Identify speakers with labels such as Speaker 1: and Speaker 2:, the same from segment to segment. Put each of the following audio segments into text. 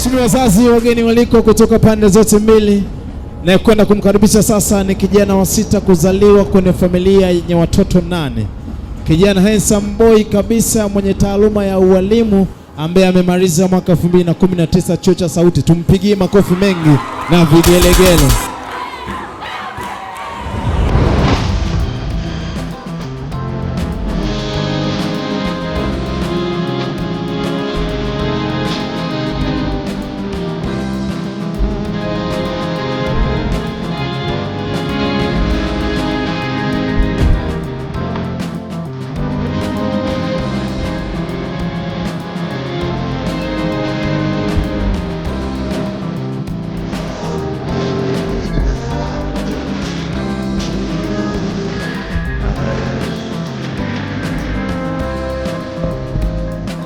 Speaker 1: Rasmi wazazi, wageni waliko kutoka pande zote mbili, na kwenda kumkaribisha sasa ni kijana wa 6 kuzaliwa kwenye familia yenye watoto 8. Kijana handsome boy kabisa mwenye taaluma ya ualimu ambaye amemaliza mwaka 2019 chuo cha sauti. Tumpigie makofi mengi na vigelegele.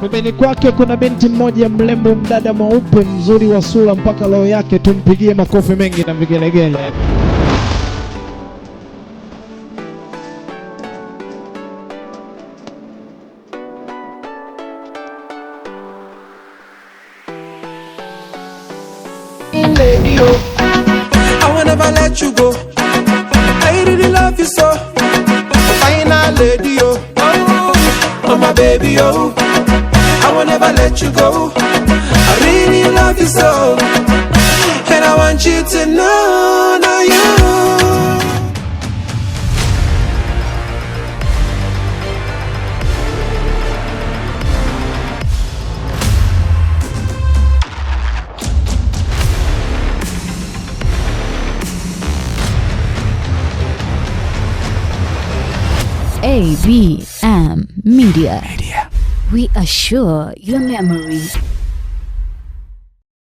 Speaker 1: Pembeni kwake kuna binti mmoja mlembo, mdada mweupe mzuri wa sura mpaka roho yake. Tumpigie makofi mengi na vigelegele.
Speaker 2: I will never let you go. I really love you so. Final lady, oh my baby, oh. I will never let you go. I really love you so, and I want you to know, now you.
Speaker 3: ABM Media. We assure your memory.